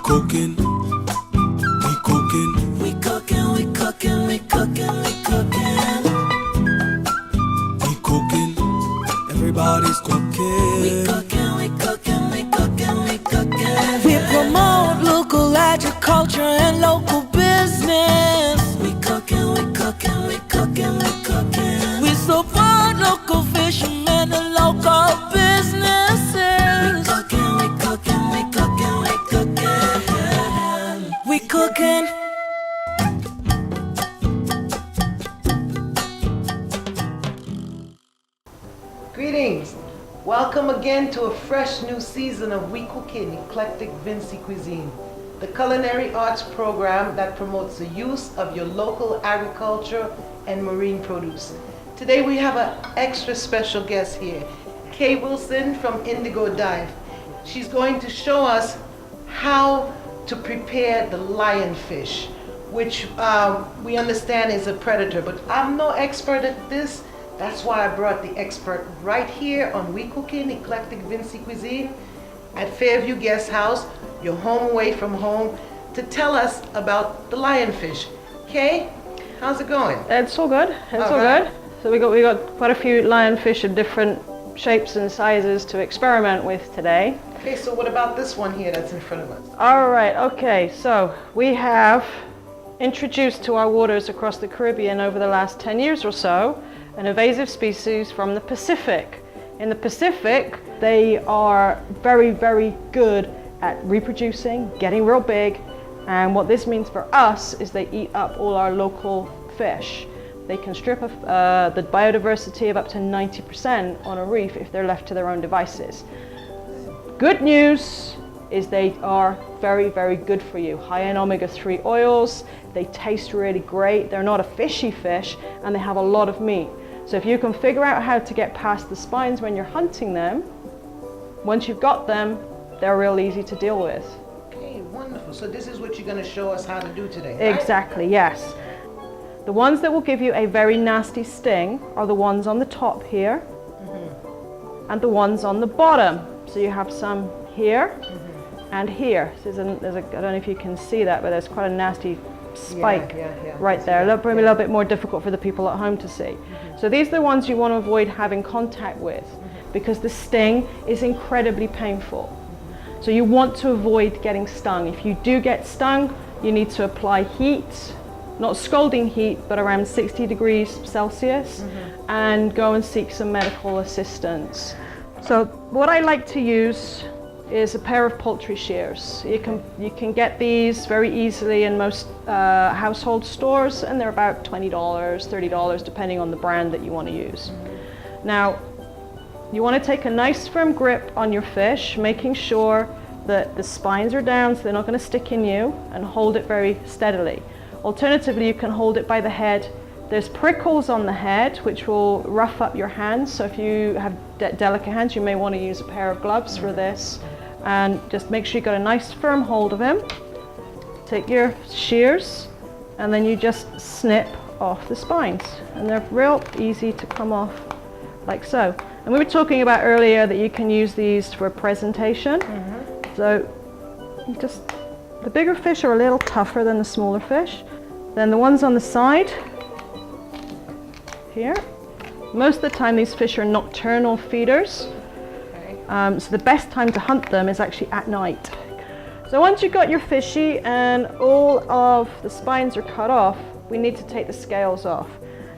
cooking, we cooking, We cooking, we cooking, we cooking, we cooking. we cooking, everybody's cooking. We cooking, we cooking, we cooking, we cooking. We promote local agriculture and local business. We cooking, we cooking, we cooking, we cooking. We support local fishermen and local businesses. We cooking, we cooking, we cooking, we cooking. We cooking. Greetings! Welcome again to a fresh new season of We Cookin' Eclectic Vinci Cuisine, the culinary arts program that promotes the use of your local agriculture and marine produce. Today we have an extra special guest here, Kay Wilson from Indigo Dive. She's going to show us how to prepare the lionfish, which we understand is a predator, but I'm no expert at this. That's why I brought the expert right here on We Cookin' Eclectic Vinci Cuisine at Fairview Guest House, your home away from home, to tell us about the lionfish. Kay, how's it going? It's all good. It's all right. good. So we got quite a few lionfish of different shapes and sizes to experiment with today. Okay, so what about this one here that's in front of us? All right. Okay. So we have introduced to our waters across the Caribbean over the last 10 years or so an invasive species from the Pacific. In the Pacific, they are very, very good at reproducing, getting real big, and what this means for us is they eat up all our local fish. They can strip the biodiversity of up to 90% on a reef if they're left to their own devices. Good news is they are very, very good for you. High in omega-3 oils, they taste really great, they're not a fishy fish, and they have a lot of meat. So if you can figure out how to get past the spines when you're hunting them, once you've got them, they're real easy to deal with. Okay, wonderful. So this is what you're going to show us how to do today, right? Exactly, yes. The ones that will give you a very nasty sting are the ones on the top here, and the ones on the bottom. So you have some here and here. So I don't know if you can see that, but there's quite a nasty spike right there. Probably a little bit more difficult for the people at home to see. So these are the ones you want to avoid having contact with because the sting is incredibly painful. So you want to avoid getting stung. If you do get stung, you need to apply heat, not scalding heat, but around 60 degrees Celsius, and go and seek some medical assistance. So what I like to use is a pair of poultry shears. You can get these very easily in most household stores, and they're about $20, $30, depending on the brand that you want to use. Now, you want to take a nice firm grip on your fish, making sure that the spines are down so they're not going to stick in you, and hold it very steadily. Alternatively, you can hold it by the head. There's prickles on the head which will rough up your hands, so if you have delicate hands, you may want to use a pair of gloves for this. And just make sure you got a nice firm hold of him. Take your shears and then you just snip off the spines, and they're real easy to come off like so. And we were talking about earlier that you can use these for presentation. So just the bigger fish are a little tougher than the smaller fish. Then the ones on the side here, most of the time these fish are nocturnal feeders. So the best time to hunt them is actually at night. So once you've got your fishy and all of the spines are cut off, we need to take the scales off.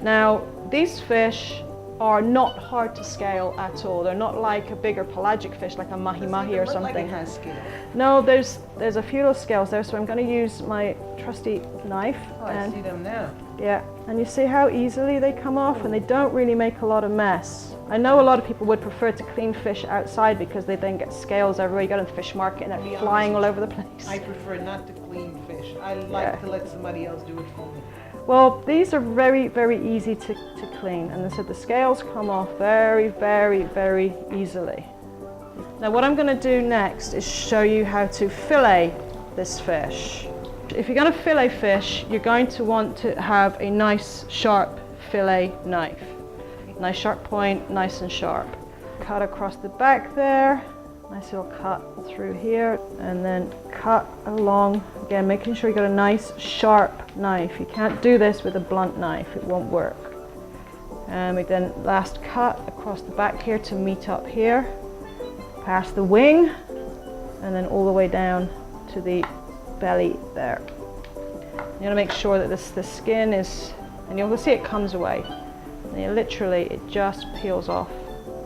Now, these fish are not hard to scale at all. They're not like a bigger pelagic fish like a mahi-mahi or something. Like it has scales. No, there's a few little scales there, so I'm going to use my trusty knife. Oh, I see them now. Yeah, and you see how easily they come off, and they don't really make a lot of mess. I know a lot of people would prefer to clean fish outside because they then get scales everywhere. You go to the fish market and they're flying all over the place. I prefer not to clean fish. I like to let somebody else do it for me. Well, these are very, very easy to clean, and so the scales come off very, very, very easily. Now what I'm going to do next is show you how to fillet this fish. If you're going to fillet fish, you're going to want to have a nice sharp fillet knife. Nice sharp point, nice and sharp. Cut across the back there, Nice little cut through here, and then cut along, again making sure you got a nice sharp knife. You can't do this with a blunt knife, it won't work. And we then last cut across the back here to meet up here, past the wing, and then all the way down to the belly there. You want to make sure that the skin is, and you'll see it comes away. And literally, it just peels off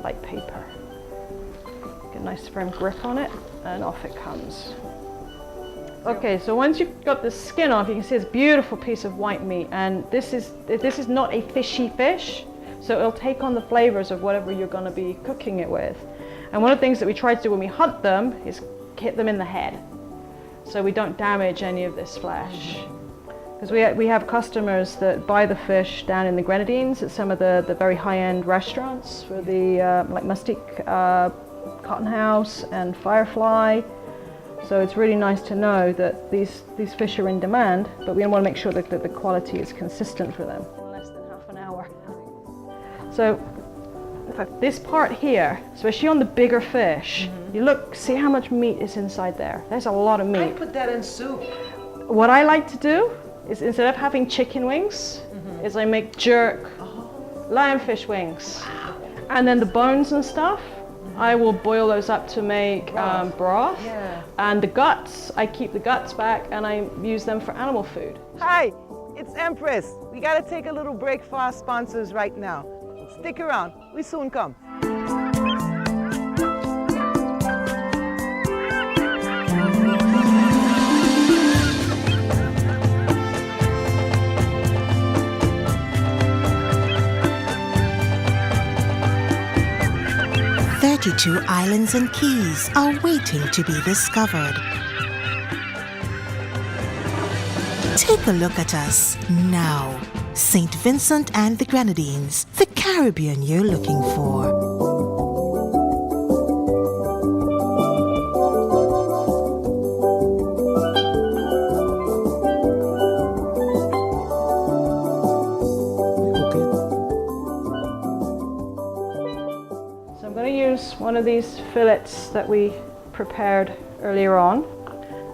like paper. Get a nice firm grip on it, and off it comes. Okay, so once you've got the skin off, you can see this beautiful piece of white meat, and this is not a fishy fish, so it'll take on the flavors of whatever you're going to be cooking it with. And one of the things that we try to do when we hunt them is hit them in the head, so we don't damage any of this flesh. Because we have customers that buy the fish down in the Grenadines at some of the very high-end restaurants, for the like Mustique, Cotton House and Firefly. So it's really nice to know that these fish are in demand, but we want to make sure that the quality is consistent for them. In less than half an hour. So in fact, this part here, especially on the bigger fish, you look, see how much meat is inside there. There's a lot of meat. I put that in soup. What I like to do is, instead of having chicken wings, is I make jerk lionfish wings. And then the bones and stuff, I will boil those up to make broth. Yeah. And the guts, I keep the guts back and I use them for animal food. Hi, it's Empress. We gotta take a little break for our sponsors right now. Stick around, we soon come. 32 islands and keys are waiting to be discovered. Take a look at us now. St. Vincent and the Grenadines, the Caribbean you're looking for. One of these fillets that we prepared earlier on,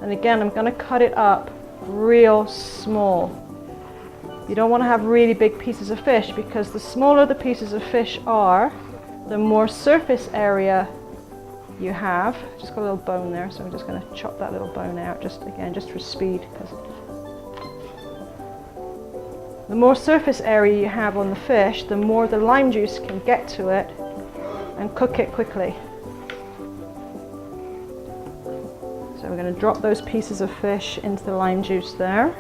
and again I'm going to cut it up real small. You don't want to have really big pieces of fish, because the smaller the pieces of fish are, the more surface area you have. Just got a little bone there, so I'm just going to chop that little bone out, just for speed. The more surface area you have on the fish, the more the lime juice can get to it and cook it quickly. So we're going to drop those pieces of fish into the lime juice there.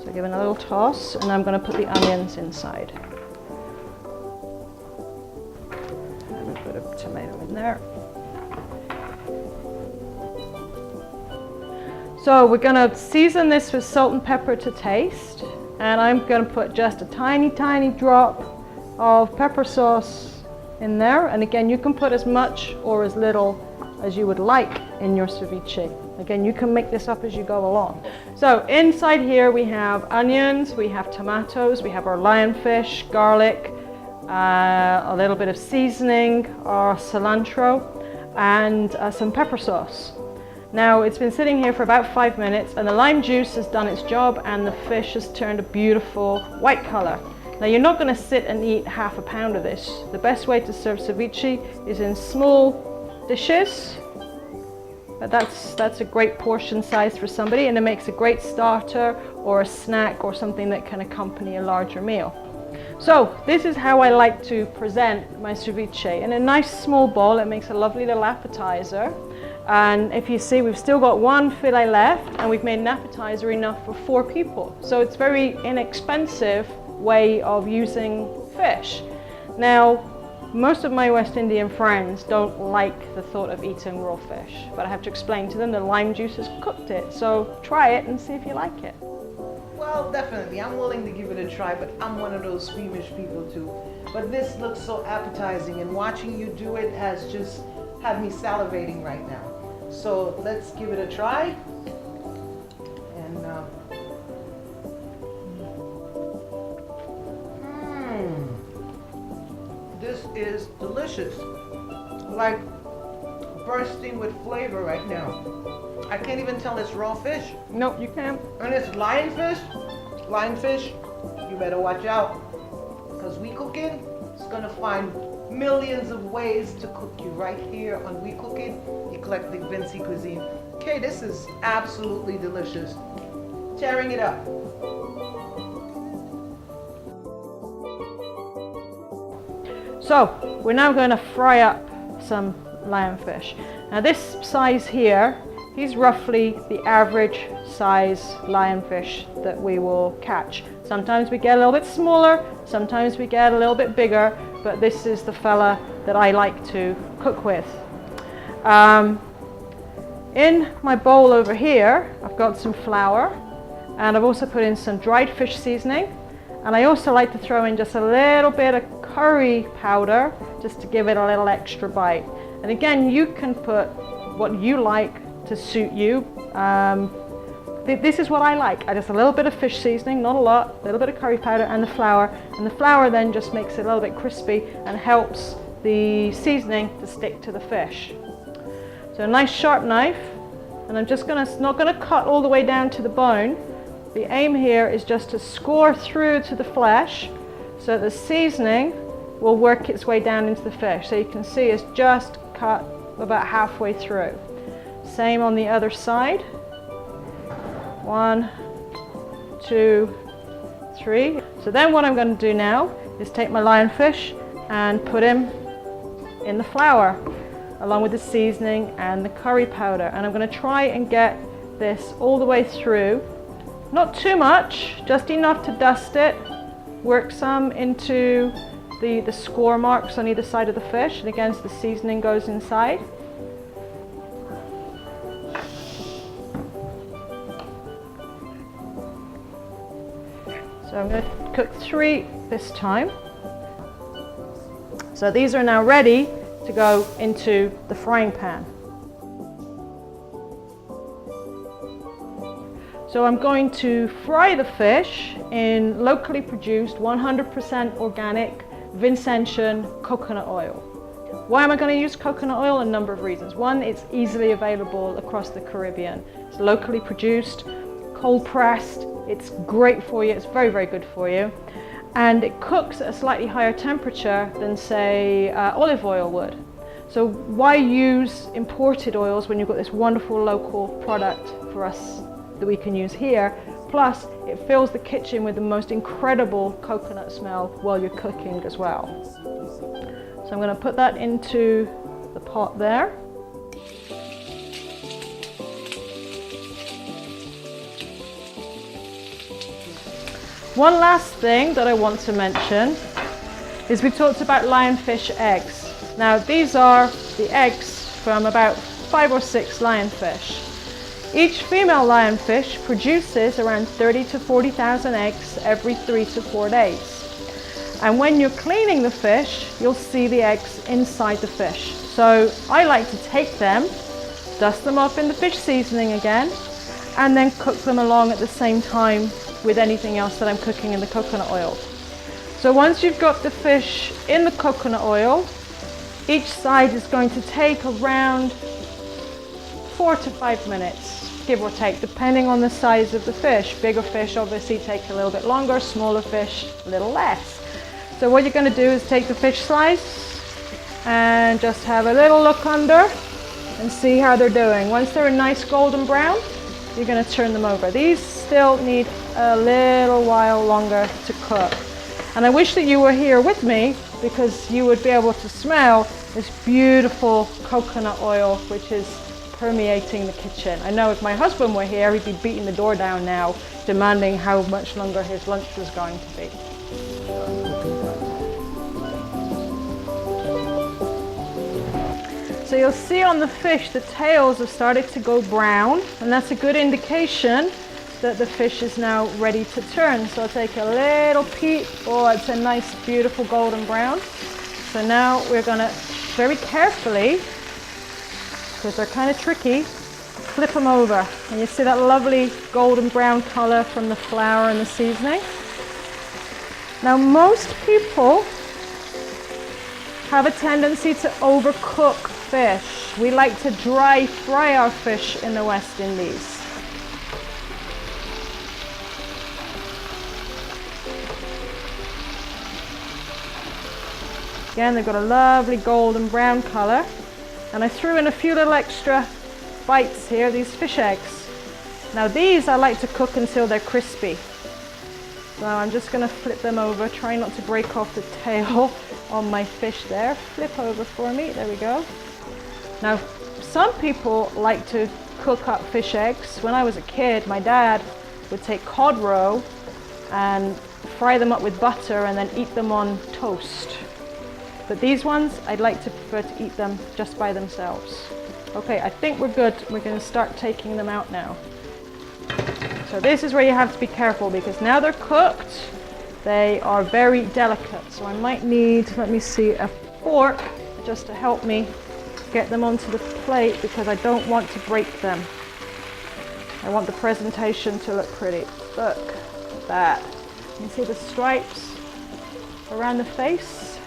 So give it a little toss, and I'm going to put the onions inside. And we'll put a tomato in there. So we're going to season this with salt and pepper to taste, and I'm going to put just a tiny, tiny drop of pepper sauce in there, and again you can put as much or as little as you would like in your ceviche. Again, you can make this up as you go along. So inside here we have onions, we have tomatoes, we have our lionfish, garlic, a little bit of seasoning, our cilantro, and some pepper sauce. Now it's been sitting here for about 5 minutes, and the lime juice has done its job, and the fish has turned a beautiful white color. Now you're not going to sit and eat half a pound of this. The best way to serve ceviche is in small dishes. But that's a great portion size for somebody, and it makes a great starter or a snack or something that can accompany a larger meal. So this is how I like to present my ceviche. In a nice small bowl, it makes a lovely little appetizer. And if you see, we've still got one fillet left, and we've made an appetizer enough for 4 people. So it's very inexpensive way of using fish. Now, most of my West Indian friends don't like the thought of eating raw fish, but I have to explain to them the lime juice has cooked it. So try it and see if you like it. Well, definitely. I'm willing to give it a try, but I'm one of those squeamish people too. But this looks so appetizing, and watching you do it has just had me salivating right now. So let's give it a try. And this is delicious. Like, bursting with flavor right now. I can't even tell it's raw fish. Nope, you can't. And it's lionfish. Lionfish, you better watch out. Because We Cookin' is gonna find millions of ways to cook you right here on We Cookin' Eclectic Vincy Cuisine. Okay, this is absolutely delicious. Tearing it up. So, we're now going to fry up some lionfish. Now this size here, he's roughly the average size lionfish that we will catch. Sometimes we get a little bit smaller, sometimes we get a little bit bigger, but this is the fella that I like to cook with. In my bowl over here, I've got some flour, and I've also put in some dried fish seasoning, and I also like to throw in just a little bit of curry powder just to give it a little extra bite. And again, you can put what you like to suit you. This is what I like. Just a little bit of fish seasoning, not a lot, a little bit of curry powder and the flour then just makes it a little bit crispy and helps the seasoning to stick to the fish. So a nice sharp knife, and I'm just not gonna cut all the way down to the bone. The aim here is just to score through to the flesh so the seasoning will work its way down into the fish. So you can see it's just cut about halfway through. Same on the other side. 1, 2, 3. So then what I'm going to do now is take my lionfish and put him in the flour along with the seasoning and the curry powder. And I'm going to try and get this all the way through. Not too much, just enough to dust it. Work some into the score marks on either side of the fish, and again, so the seasoning goes inside. So I'm going to cook 3 this time. So these are now ready to go into the frying pan. So I'm going to fry the fish in locally produced 100% organic Vincentian coconut oil. Why am I going to use coconut oil? A number of reasons. One, it's easily available across the Caribbean. It's locally produced, cold pressed, it's great for you, it's very, very good for you. And it cooks at a slightly higher temperature than, say, olive oil would. So why use imported oils when you've got this wonderful local product for us that we can use here? Plus, it fills the kitchen with the most incredible coconut smell while you're cooking as well. So I'm going to put that into the pot there. One last thing that I want to mention is we talked about lionfish eggs. Now these are the eggs from about 5 or 6 lionfish. Each female lionfish produces around 30 to 40,000 eggs every 3 to 4 days. And when you're cleaning the fish, you'll see the eggs inside the fish. So I like to take them, dust them up in the fish seasoning again, and then cook them along at the same time with anything else that I'm cooking in the coconut oil. So once you've got the fish in the coconut oil, each side is going to take around 4 to 5 minutes. Give or take, depending on the size of the fish. Bigger fish obviously take a little bit longer, smaller fish a little less. So what you're going to do is take the fish slice and just have a little look under and see how they're doing. Once they're a nice golden brown, you're going to turn them over. These still need a little while longer to cook. And I wish that you were here with me because you would be able to smell this beautiful coconut oil which is permeating the kitchen. I know if my husband were here, he'd be beating the door down now, demanding how much longer his lunch was going to be. So you'll see on the fish, the tails have started to go brown, and that's a good indication that the fish is now ready to turn. So I'll take a little peek. Oh, it's a nice, beautiful golden brown. So now we're gonna very carefully, because they're kind of tricky, flip them over. And you see that lovely golden brown color from the flour and the seasoning. Now most people have a tendency to overcook fish. We like to dry fry our fish in the West Indies. Again, they've got a lovely golden brown colour. And I threw in a few little extra bites here, these fish eggs. Now these I like to cook until they're crispy. So I'm just going to flip them over, try not to break off the tail on my fish there. Flip over for me, there we go. Now some people like to cook up fish eggs. When I was a kid, my dad would take cod roe and fry them up with butter and then eat them on toast. But these ones, I'd like to prefer to eat them just by themselves. Okay, I think we're good. We're going to start taking them out now. So this is where you have to be careful because now they're cooked, they are very delicate. So I might need, let me see, a fork just to help me get them onto the plate because I don't want to break them. I want the presentation to look pretty. Look at that. You can see the stripes around the face.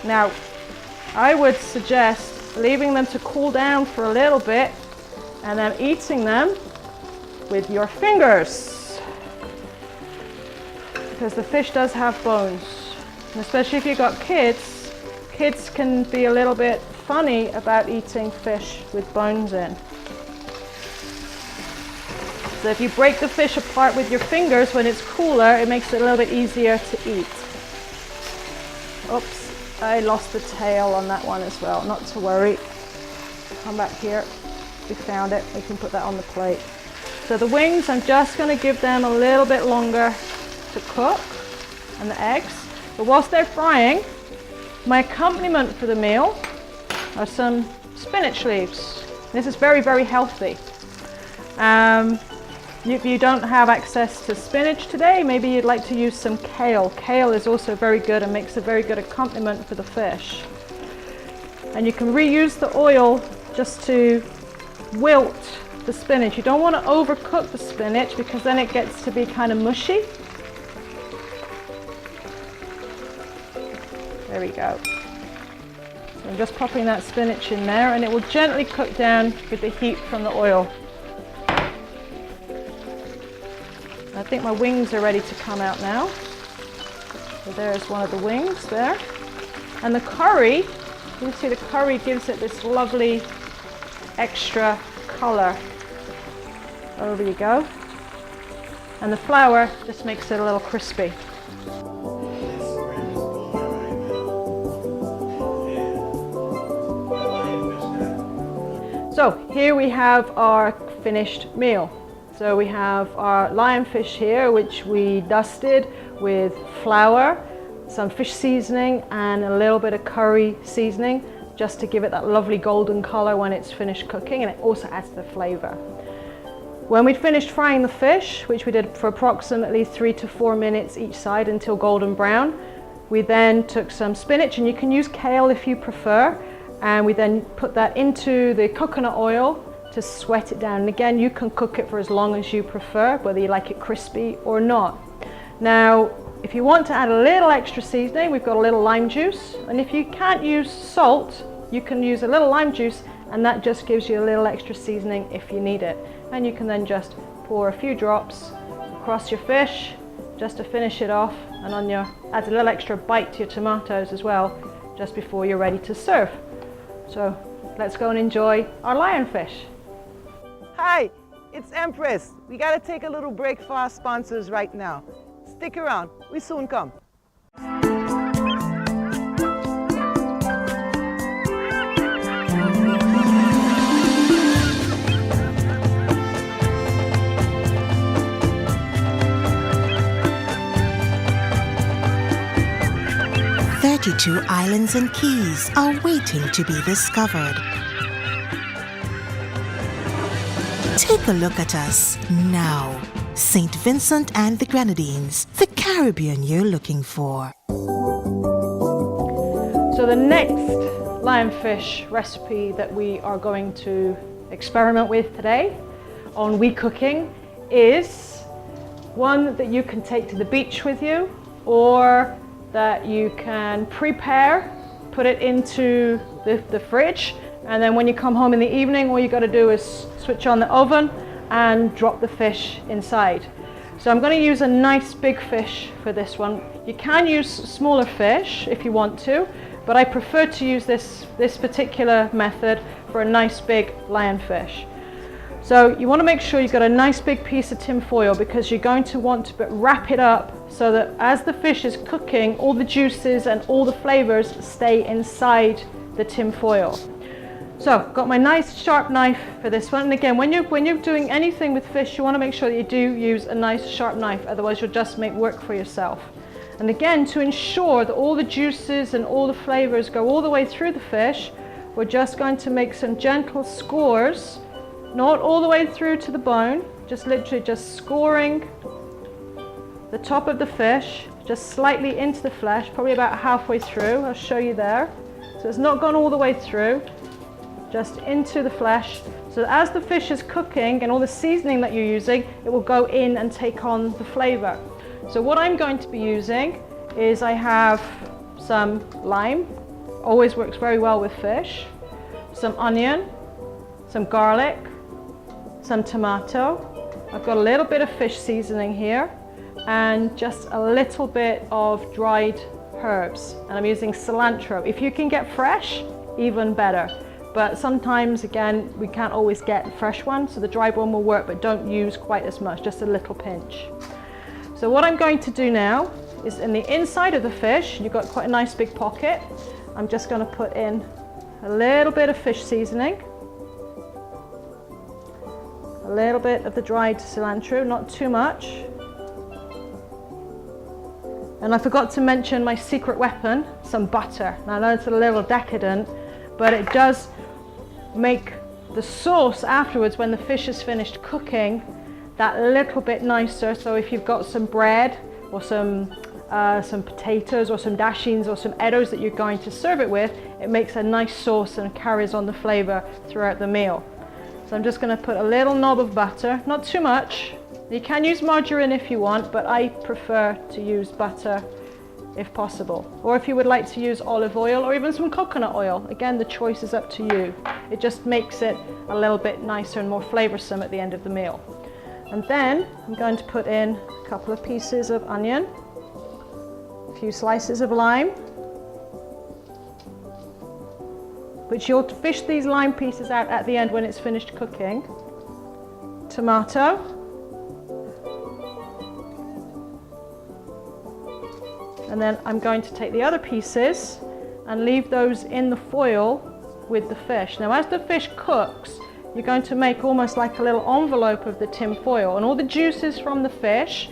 Now, I would suggest leaving them to cool down for a little bit and then eating them with your fingers because the fish does have bones, and especially if you've got kids, kids can be a little bit funny about eating fish with bones in. So if you break the fish apart with your fingers when it's cooler, it makes it a little bit easier to eat. Oops. I lost the tail on that one as well, not to worry. Come back here, we found it, we can put that on the plate. So the wings, I'm just going to give them a little bit longer to cook, and the eggs. But whilst they're frying, my accompaniment for the meal are some spinach leaves. This is very, very healthy. If you don't have access to spinach today, maybe you'd like to use some kale. Kale is also very good and makes a very good accompaniment for the fish. And you can reuse the oil just to wilt the spinach. You don't want to overcook the spinach because then it gets to be kind of mushy. There we go. So I'm just popping that spinach in there and it will gently cook down with the heat from the oil. I think my wings are ready to come out now. So there's one of the wings there. And the curry, you can see the curry gives it this lovely extra colour. Over you go. And the flour just makes it a little crispy. So here we have our finished meal. So we have our lionfish here, which we dusted with flour, some fish seasoning and a little bit of curry seasoning just to give it that lovely golden color when it's finished cooking, and it also adds the flavor. When we'd finished frying the fish, which we did for approximately 3 to 4 minutes each side until golden brown, we then took some spinach, and you can use kale if you prefer, and we then put that into the coconut oil to sweat it down. And again, you can cook it for as long as you prefer, whether you like it crispy or not. Now, if you want to add a little extra seasoning, we've got a little lime juice. And if you can't use salt, you can use a little lime juice, and that just gives you a little extra seasoning if you need it. And you can then just pour a few drops across your fish just to finish it off, and on your, adds a little extra bite to your tomatoes as well, just before you're ready to serve. So let's go and enjoy our lionfish. Hi, it's Empress. We gotta take a little break for our sponsors right now. Stick around, we soon come. "32 islands and keys are waiting to be discovered. Take a look at us now. St. Vincent and the Grenadines, the Caribbean you're looking for." So the next lionfish recipe that we are going to experiment with today on We Cooking is one that you can take to the beach with you, or that you can prepare put it into the fridge, and then when you come home in the evening, all you got to do is switch on the oven and drop the fish inside. So I'm going to use a nice big fish for this one. You can use smaller fish if you want to, but I prefer to use this particular method for a nice big lionfish. So you want to make sure you've got a nice big piece of tin foil, because you're going to want to wrap it up so that as the fish is cooking, all the juices and all the flavors stay inside the tin foil. So got my nice sharp knife for this one. And again, when you're doing anything with fish, you want to make sure that you do use a nice sharp knife, otherwise you'll just make work for yourself. And again, to ensure that all the juices and all the flavors go all the way through the fish, we're just going to make some gentle scores, not all the way through to the bone, just literally just scoring the top of the fish, just slightly into the flesh, probably about halfway through. I'll show you there. So it's not gone all the way through, just into the flesh. So as the fish is cooking and all the seasoning that you're using, it will go in and take on the flavor. So what I'm going to be using is, I have some lime, always works very well with fish, some onion, some garlic, some tomato. I've got a little bit of fish seasoning here, and just a little bit of dried herbs. And I'm using cilantro. If you can get fresh, even better. But sometimes, again, we can't always get fresh one, so the dried one will work, but don't use quite as much, just a little pinch. So what I'm going to do now is, in the inside of the fish, you've got quite a nice big pocket. I'm just going to put in a little bit of fish seasoning, a little bit of the dried cilantro, not too much. And I forgot to mention my secret weapon, some butter. Now I know it's a little decadent, but it does make the sauce afterwards, when the fish is finished cooking, that little bit nicer. So if you've got some bread or some potatoes or some dashings or some eddos that you're going to serve it with, it makes a nice sauce and carries on the flavor throughout the meal. So I'm just going to put a little knob of butter, not too much. You can use margarine if you want, but I prefer to use butter if possible. Or if you would like to use olive oil or even some coconut oil, again, the choice is up to you. It just makes it a little bit nicer and more flavorsome at the end of the meal. And then I'm going to put in a couple of pieces of onion, a few slices of lime, which you'll fish these lime pieces out at the end when it's finished cooking. Tomato, and then I'm going to take the other pieces and leave those in the foil with the fish. Now as the fish cooks, you're going to make almost like a little envelope of the tin foil, and all the juices from the fish,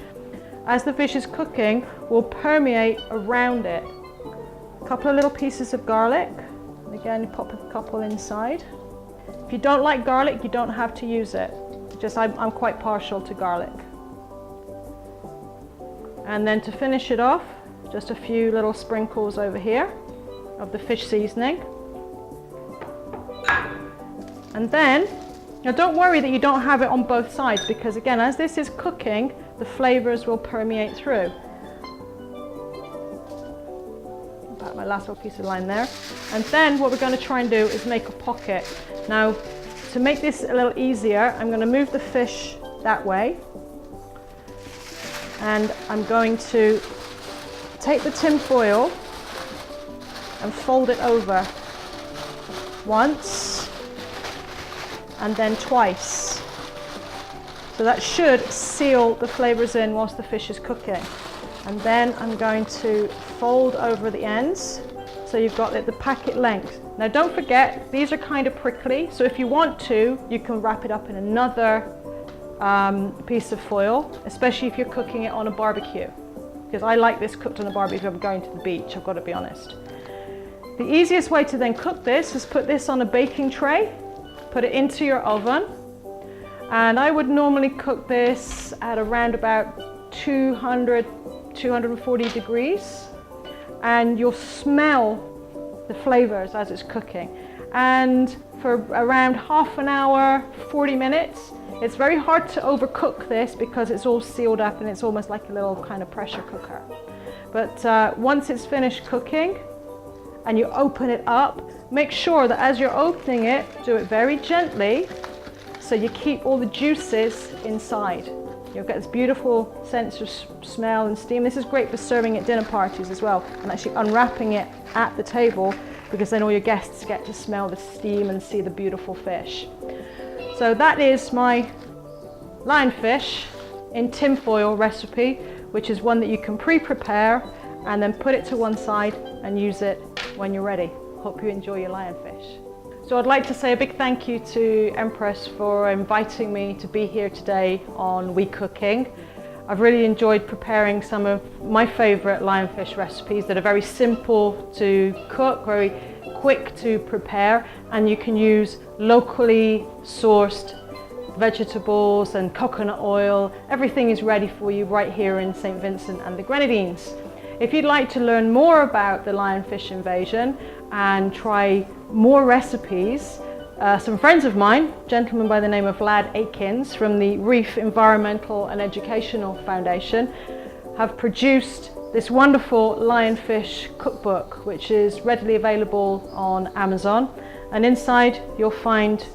as the fish is cooking, will permeate around it. A couple of little pieces of garlic. Again, you pop a couple inside. If you don't like garlic, you don't have to use it. Just I'm quite partial to garlic. And then to finish it off, just a few little sprinkles over here of the fish seasoning. And then, now don't worry that you don't have it on both sides, because again, as this is cooking, the flavors will permeate through. My last little piece of lime there. And then what we're going to try and do is make a pocket. Now, to make this a little easier, I'm going to move the fish that way, and I'm going to take the tin foil and fold it over once and then twice. So that should seal the flavors in whilst the fish is cooking. And then I'm going to fold over the ends, so you've got the packet length. Now don't forget, these are kind of prickly, so if you want to, you can wrap it up in another piece of foil, especially if you're cooking it on a barbecue. Because I like this cooked on a barbecue if I'm going to the beach, I've got to be honest. The easiest way to then cook this is put this on a baking tray, put it into your oven, and I would normally cook this at around about 240 degrees, and you'll smell the flavors as it's cooking. And for around half an hour, 40 minutes, it's very hard to overcook this because it's all sealed up and it's almost like a little kind of pressure cooker. But once it's finished cooking, and you open it up, make sure that as you're opening it, do it very gently so you keep all the juices inside. You'll get this beautiful sense of smell and steam. This is great for serving at dinner parties as well, and actually unwrapping it at the table, because then all your guests get to smell the steam and see the beautiful fish. So that is my lionfish in tinfoil recipe, which is one that you can pre-prepare and then put it to one side and use it when you're ready. Hope you enjoy your lionfish. So I'd like to say a big thank you to Empress for inviting me to be here today on We Cooking. I've really enjoyed preparing some of my favourite lionfish recipes that are very simple to cook, very quick to prepare, and you can use locally sourced vegetables and coconut oil. Everything is ready for you right here in St. Vincent and the Grenadines. If you'd like to learn more about the lionfish invasion and try more recipes, some friends of mine, a gentleman by the name of Lad Aikins from the Reef Environmental and Educational Foundation, have produced this wonderful lionfish cookbook, which is readily available on Amazon. And inside you'll find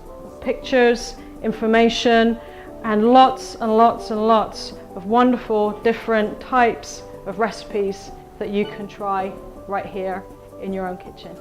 pictures, information, and lots and lots and lots of wonderful different types of recipes that you can try right here in your own kitchen.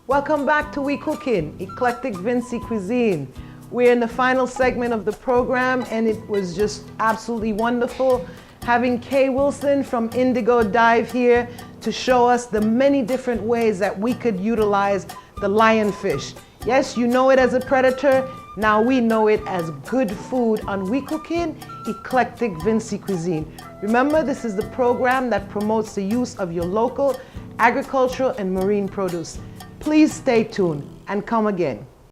Welcome back to We Cookin, Eclectic Vincy Cuisine. We're in the final segment of the program, and it was just absolutely wonderful having Kay Wilson from Indigo Dive here to show us the many different ways that we could utilize the lionfish. Yes, you know it as a predator. Now we know it as good food on We Cookin, Eclectic Vincy Cuisine. Remember, this is the program that promotes the use of your local agricultural and marine produce. Please stay tuned and come again.